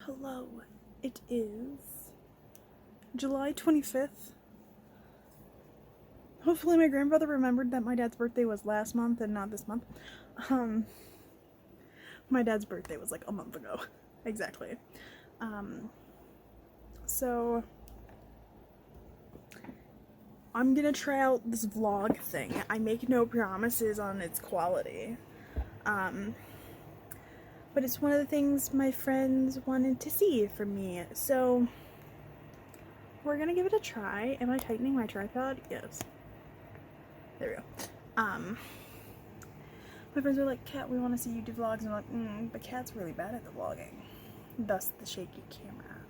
Hello, it is July 25th. Hopefully my grandfather remembered that my dad's birthday was last month and not this month. My dad's birthday was like a month ago, exactly. So I'm gonna try out this vlog thing. I make no promises on its quality. But it's one of the things my friends wanted to see from me. So we're gonna give it a try. Am I tightening my tripod? Yes. There we go. My friends were like, Kat, we want to see you do vlogs. And I'm like, but Kat's really bad at the vlogging. Thus the shaky camera.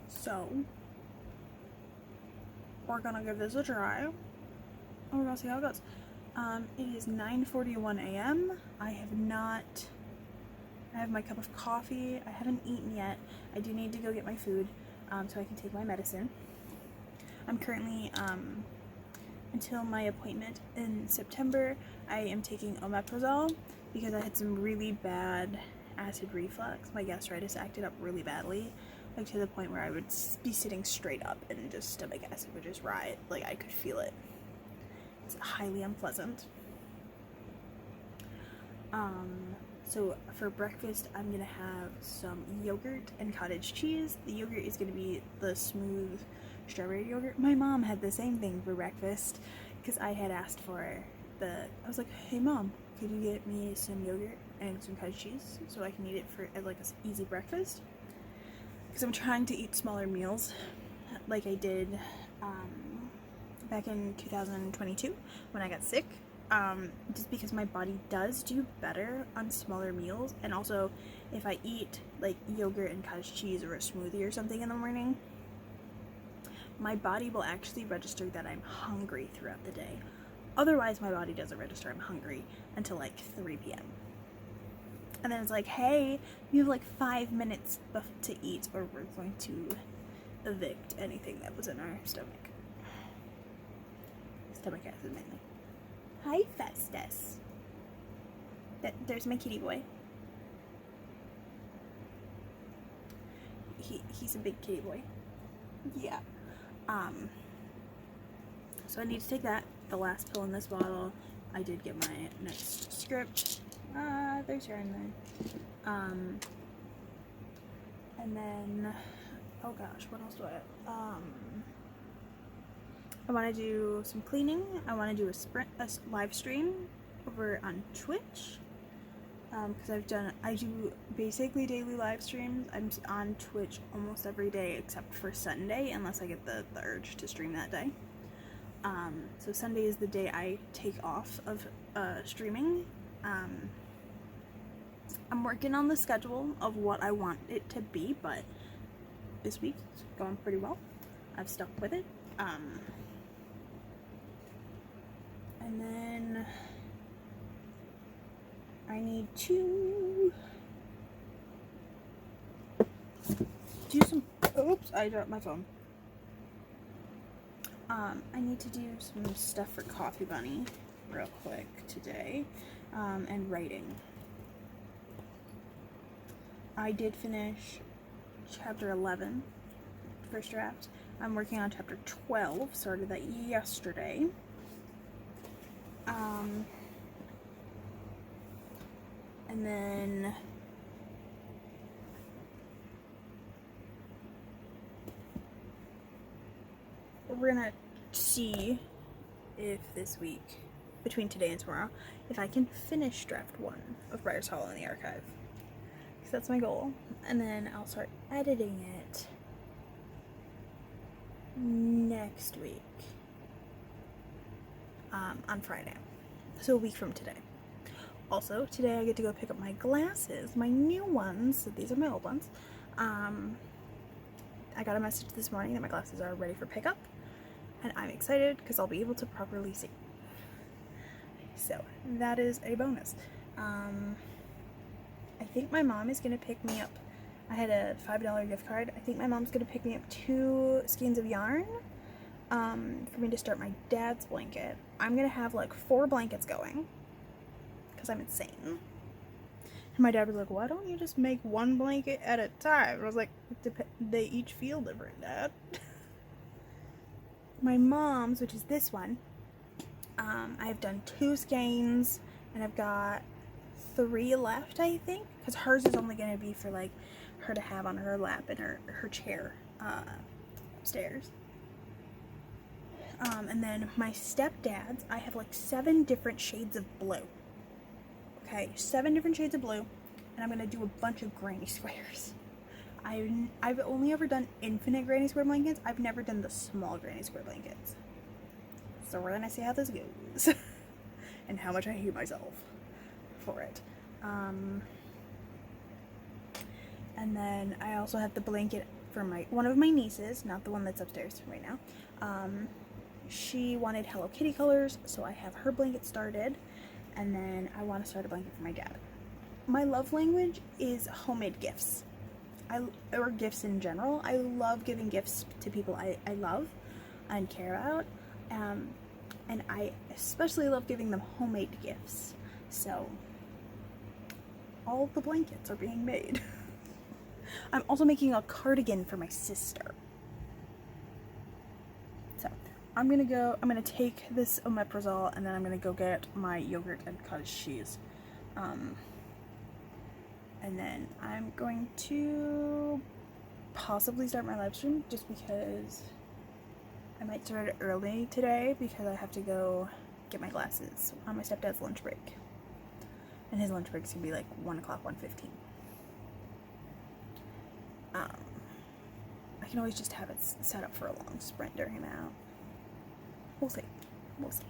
So we're gonna give this a try. And we're gonna see how it goes. It is 9:41 a.m. I have my cup of coffee. I haven't eaten yet. I do need to go get my food, so I can take my medicine. I'm currently, until my appointment in September, I am taking omeprazole because I had some really bad acid reflux. My gastritis acted up really badly, like to the point where I would be sitting straight up and just stomach acid would just riot. Like I could feel it. It's highly unpleasant. So for breakfast, I'm gonna have some yogurt and cottage cheese. The yogurt is gonna be the smooth strawberry yogurt. My mom had the same thing for breakfast because I had asked for I was like, hey mom, could you get me some yogurt and some cottage cheese so I can eat it as like an easy breakfast? Because I'm trying to eat smaller meals like I did back in 2022 when I got sick, just because my body does do better on smaller meals. And also if I eat like yogurt and cottage cheese or a smoothie or something in the morning, my body will actually register that I'm hungry throughout the day. Otherwise my body doesn't register I'm hungry until like 3 p.m. and then it's like, hey, you have like 5 minutes to eat or we're going to evict anything that was in our stomach. Stomach acid mainly. Hi, Festus. There's my kitty boy. He's a big kitty boy. Yeah. So I need to take that, the last pill in this bottle. I did get my next script. There's your in there. And then, oh gosh, what else do I have? I want to do some cleaning. I want to do a live stream over on Twitch, because I do basically daily live streams. I'm on Twitch almost every day except for Sunday, unless I get the urge to stream that day. So Sunday is the day I take off of streaming. I'm working on the schedule of what I want it to be, but this week's going pretty well. I've stuck with it. And then I need to do some, oops, I dropped my phone. I need to do some stuff for Coffee Bunny real quick today, and writing. I did finish chapter 11, first draft. I'm working on chapter 12, started that yesterday. And then we're gonna see if this week, between today and tomorrow, if I can finish draft 1 of Briar's Hall in the archive. Because that's my goal. And then I'll start editing it next week. On Friday. So a week from today. Also, today I get to go pick up my glasses, my new ones. So these are my old ones. I got a message this morning that my glasses are ready for pickup, and I'm excited because I'll be able to properly see. So that is a bonus. I think my mom is going to pick me up. I had a $5 gift card. I think my mom's going to pick me up 2 skeins of yarn for me to start my dad's blanket. I'm going to have like 4 blankets going. because I'm insane. And my dad was like, why don't you just make one blanket at a time? And I was like, they each feel different, Dad. My mom's, which is this one, I've done 2 skeins, and I've got 3 left, I think, because hers is only going to be for like her to have on her lap in her chair upstairs. And then my stepdad's, I have like 7 different shades of blue. Okay, 7 different shades of blue, and I'm gonna do a bunch of granny squares. I've only ever done infinite granny square blankets. I've never done the small granny square blankets. So we're gonna see how this goes, and how much I hate myself for it. And then I also have the blanket for one of my nieces, not the one that's upstairs right now. She wanted Hello Kitty colors, so I have her blanket started, and then I want to start a blanket for my dad. My love language is homemade gifts, or gifts in general. I love giving gifts to people I love and care about, and I especially love giving them homemade gifts. So all the blankets are being made. I'm also making a cardigan for my sister. So I'm gonna take this omeprazole, and then I'm gonna go get my yogurt and cottage cheese. And then I'm going to possibly start my live stream, just because I might start it early today, because I have to go get my glasses on my stepdad's lunch break. And his lunch break's gonna be like 1 o'clock, 1:15. I can always just have it set up for a long sprint during that. We'll see. We'll see.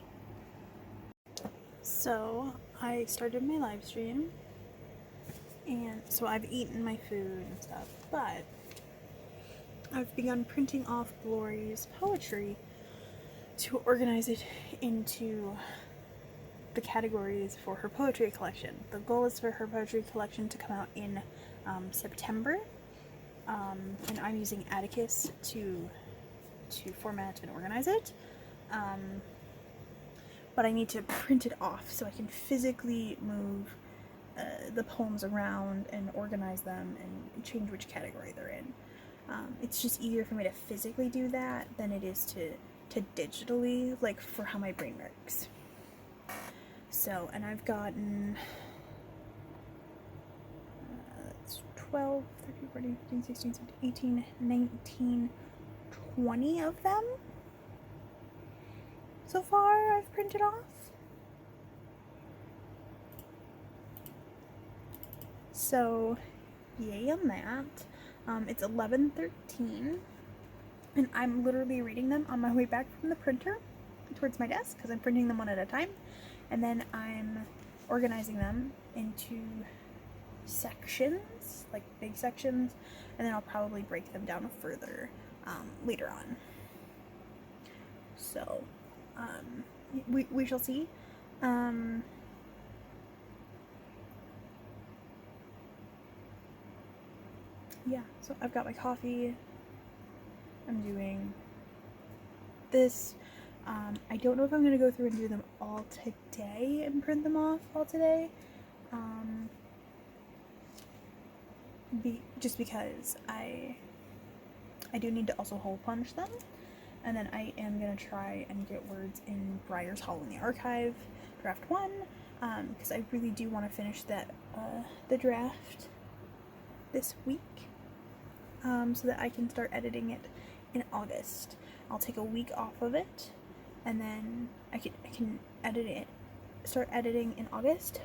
So I started my live stream, and so I've eaten my food and stuff, but I've begun printing off Glory's poetry to organize it into the categories for her poetry collection. The goal is for her poetry collection to come out in September, and I'm using Atticus to format and organize it. But I need to print it off so I can physically move the poems around and organize them and change which category they're in. It's just easier for me to physically do that than it is to digitally, like for how my brain works. So, and I've gotten 12, 13, 14, 15, 16, 17, 18, 19, 20 of them so far I've printed off. So, yay on that. It's 11:13, and I'm literally reading them on my way back from the printer towards my desk, because I'm printing them one at a time, and then I'm organizing them into sections, like big sections, and then I'll probably break them down further later on. So, we shall see. Yeah, so I've got my coffee. I'm doing this. I don't know if I'm going to go through and do them all today and print them off all today. Just because I do need to also hole punch them. And then I am going to try and get words in Briar's Hall in the Archive, draft 1, because I really do want to finish that, the draft this week, so that I can start editing it in August. I'll take a week off of it, and then I can start editing in August,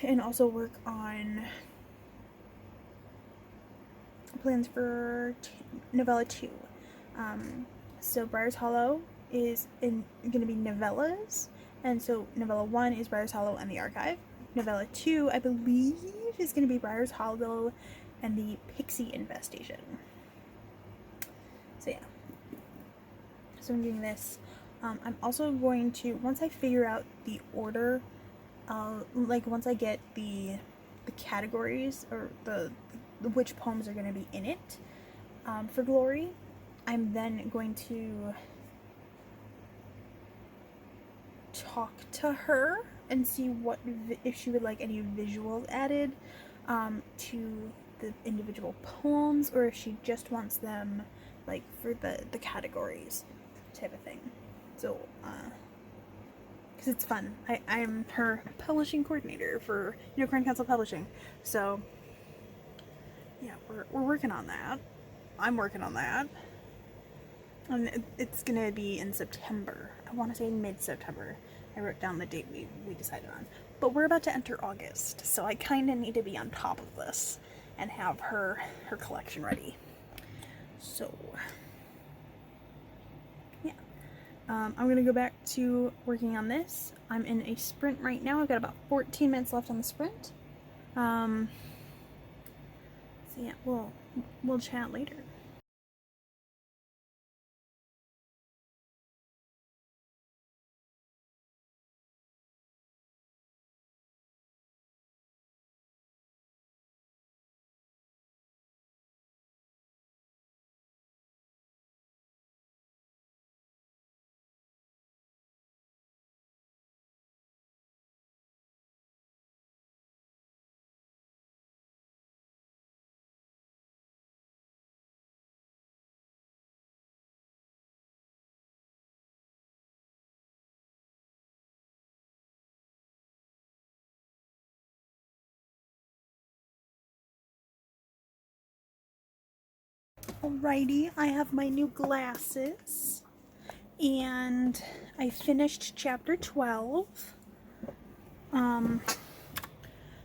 and also work on plans for novella 2. So Briar's Hollow is going to be novellas, and so novella 1 is Briar's Hollow and the Archive. Novella 2, I believe, is going to be Briar's Hollow and the Pixie Infestation. So yeah. So I'm doing this. I'm also going to, once I figure out the order, like once I get the categories, or the which poems are going to be in it, for Glory, I'm then going to talk to her and see what if she would like any visuals added to the individual poems, or if she just wants them like for the categories type of thing. So because it's fun. I'm her publishing coordinator for Unicorn Council Publishing, so yeah, we're working on that. I'm working on that, and it's gonna be in September. I want to say mid-September. I wrote down the date we decided on, but we're about to enter August, so I kind of need to be on top of this and have her collection ready. So yeah, I'm gonna go back to working on this. I'm in a sprint right now. I've got about 14 minutes left on the sprint. So yeah, we'll chat later. Alrighty, I have my new glasses, and I finished chapter 12.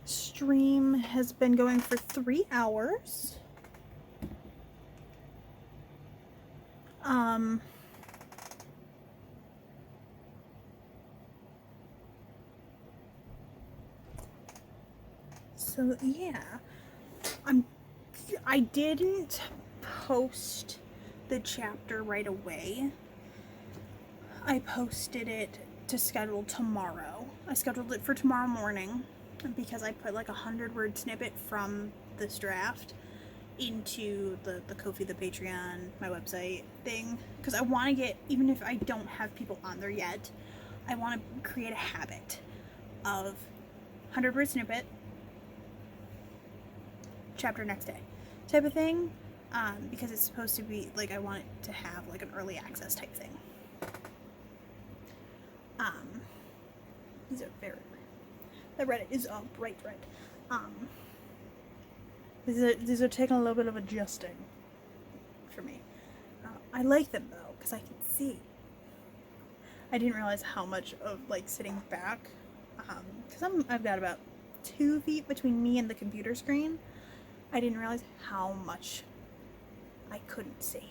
Stream has been going for 3 hours. So yeah, I didn't post the chapter right away. I posted it to schedule tomorrow. I scheduled it for tomorrow morning because I put like a 100-word snippet from this draft into the Ko-fi, the Patreon, my website thing, because I want to get, even if I don't have people on there yet, I want to create a habit of 100-word snippet, chapter next day type of thing, because it's supposed to be like, I want it to have like an early access type thing. These are very red. The Reddit is bright red. These are taking a little bit of adjusting for me. I like them though, because I can see. I didn't realize how much of like sitting back, because I've got about 2 feet between me and the computer screen. I didn't realize how much I couldn't see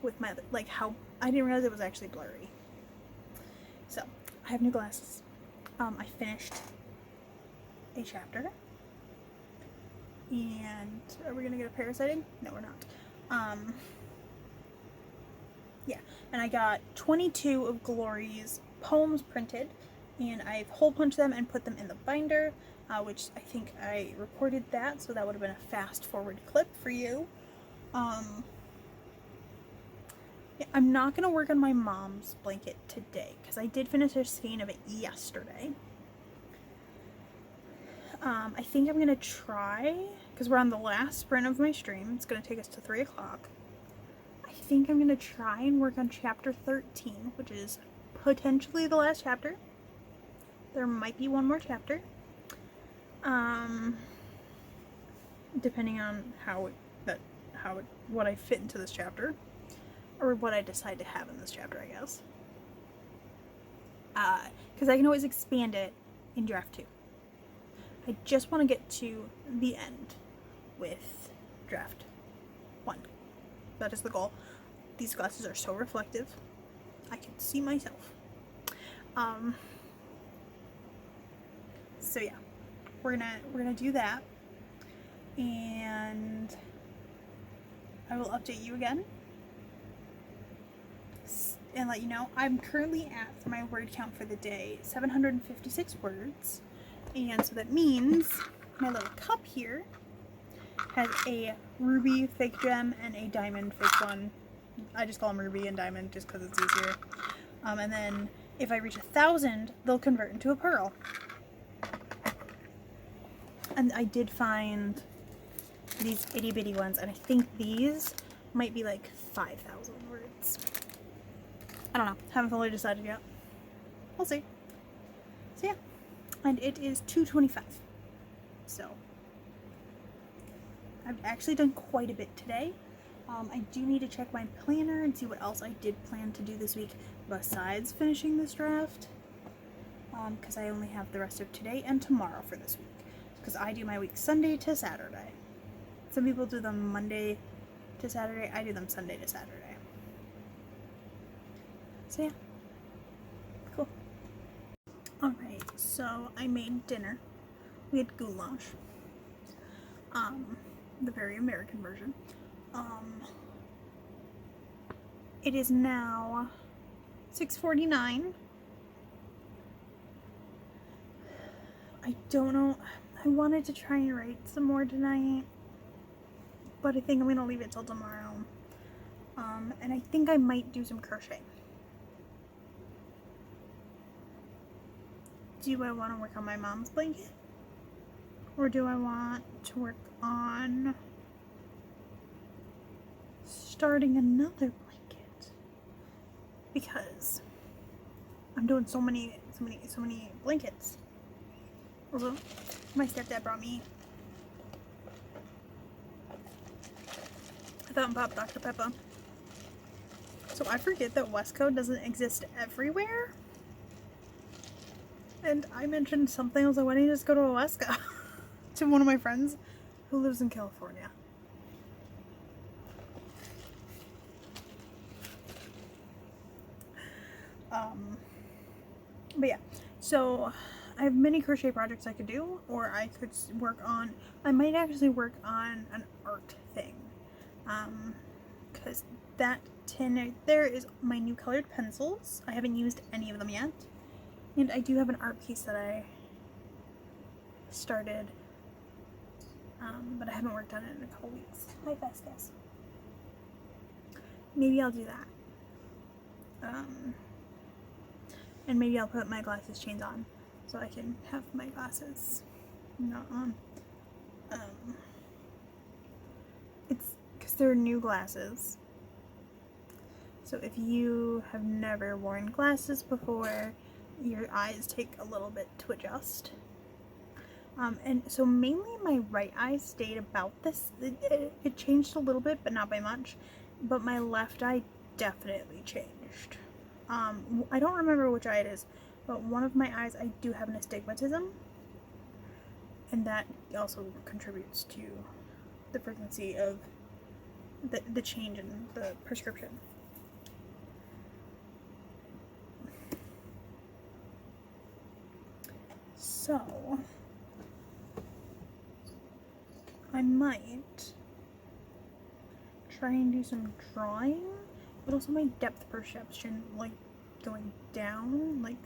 with my, like how, I didn't realize it was actually blurry. So, I have new glasses. I finished a chapter. And are we gonna get a parasiting? No, we're not. Yeah, and I got 22 of Glory's poems printed, and I've hole punched them and put them in the binder, which I think I recorded that, so that would have been a fast forward clip for you. Yeah, I'm not gonna work on my mom's blanket today because I did finish a skein of it yesterday. I think I'm gonna try, because we're on the last sprint of my stream. It's gonna take us to 3 o'clock. I think I'm gonna try and work on chapter 13, which is potentially the last chapter. There might be one more chapter, depending on what I fit into this chapter, or what I decide to have in this chapter, I guess. Because I can always expand it in draft 2. I just want to get to the end with draft 1. That is the goal. These glasses are so reflective. I can see myself. So yeah, we're gonna do that, and I will update you again and let you know. I'm currently at, for my word count for the day, 756 words. And so that means my little cup here has a ruby fake gem and a diamond fake one. I just call them ruby and diamond just because it's easier. And then If I reach 1,000, they'll convert into a pearl. And I did find these itty bitty ones, and I think these might be like 5,000 words. I don't know. Haven't fully decided yet. We'll see. So yeah. And it is 2:25. So I've actually done quite a bit today. I do need to check my planner and see what else I did plan to do this week besides finishing this draft. Because I only have the rest of today and tomorrow for this week. Because I do my week Sunday to Saturday. Some people do them Monday to Saturday. I do them Sunday to Saturday. So yeah. Cool. Alright, so I made dinner. We had goulash. The very American version. It is now 6:49. I don't know. I wanted to try and write some more tonight, but I think I'm gonna leave it till tomorrow. And I think I might do some crochet. Do I want to work on my mom's blanket? Or do I want to work on starting another blanket? Because I'm doing so many blankets. Although my stepdad brought me a Thumb Pop Dr. Peppa. So I forget that Westco doesn't exist everywhere. And I mentioned something, I was like, why don't you just go to a Westco? To one of my friends who lives in California. But yeah, so I have many crochet projects I could do, or I could work on, I might actually work on an art thing. Because that tin right there is my new colored pencils. I haven't used any of them yet. And I do have an art piece that I started, but I haven't worked on it in a couple weeks. Hi, Fast Gas. Maybe I'll do that. And maybe I'll put my glasses chains on so I can have my glasses not on. It's because they're new glasses. So if you have never worn glasses before, your eyes take a little bit to adjust. And so mainly my right eye stayed about this. It changed a little bit, but not by much. But my left eye definitely changed. I don't remember which eye it is, but one of my eyes I do have an astigmatism. And that also contributes to the frequency of the change in the prescription. So I might try and do some drawing, but also my depth perception, like going down, like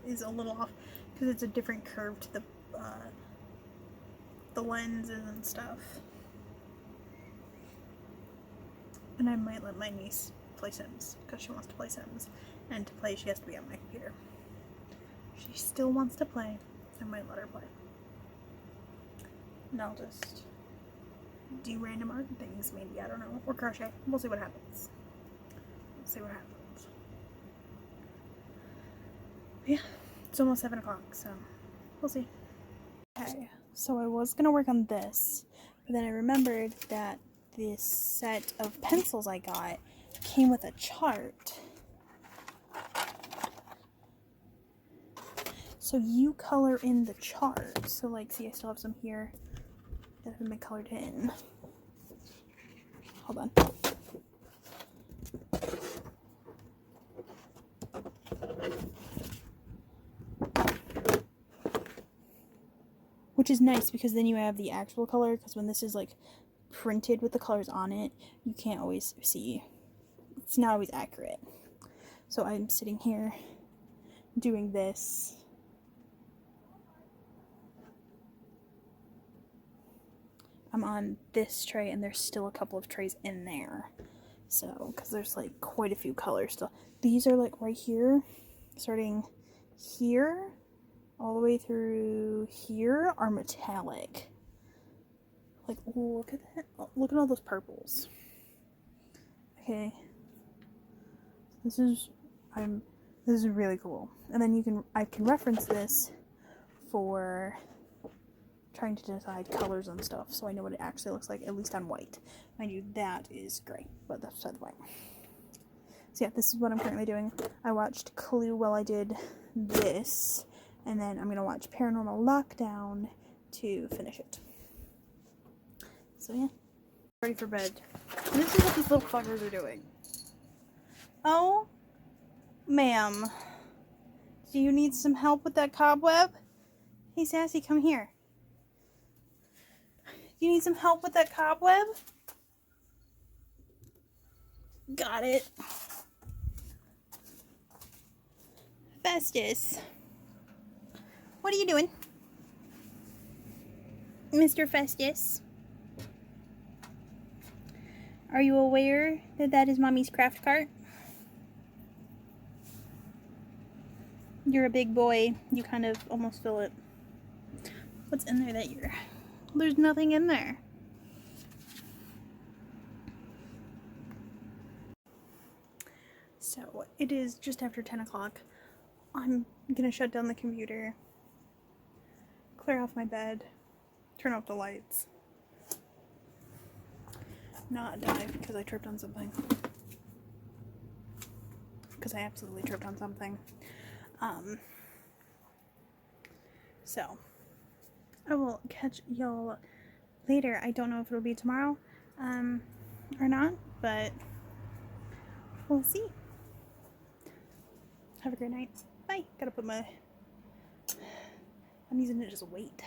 is a little off because it's a different curve to the lenses and stuff. And I might let my niece play Sims because she wants to play Sims, and to play she has to be on my computer. She still wants to play, so I might let her play. And I'll just do random art things, maybe, I don't know, or crochet. We'll see what happens. Yeah, it's almost 7 o'clock, so we'll see. Okay, so I was gonna work on this, but then I remembered that this set of pencils I got came with a chart. So you color in the chart. So like, see, I still have some here that haven't been colored in. Hold on. Which is nice because then you have the actual color, because when this is like printed with the colors on it, you can't always see. It's not always accurate. So I'm sitting here doing this. I'm on this tray and there's still a couple of trays in there. So, because there's like quite a few colors still. These are like right here, starting here, all the way through here are metallic. Like, look at that. Look at all those purples. Okay. This is really cool. And then I can reference this for trying to decide colors and stuff, so I know what it actually looks like, at least on white. Mind you, that is gray, but that's beside the point. So yeah, this is what I'm currently doing. I watched Clue while I did this, and then I'm gonna watch Paranormal Lockdown to finish it. So yeah, ready for bed. And this is what these little fuckers are doing. Oh, ma'am, do you need some help with that cobweb? Hey, Sassy, come here. You need some help with that cobweb? Got it. Festus. What are you doing? Mr. Festus? Are you aware that that is Mommy's craft cart? You're a big boy. You kind of almost fill it. What's in there that you're... There's nothing in there. So, it is just after 10 o'clock. I'm gonna shut down the computer, clear off my bed, turn off the lights, not dive because I tripped on something. Because I absolutely tripped on something. So, I will catch y'all later. I don't know if it'll be tomorrow, or not, but we'll see. Have a great night. Bye. Gotta put I'm using it as a weight.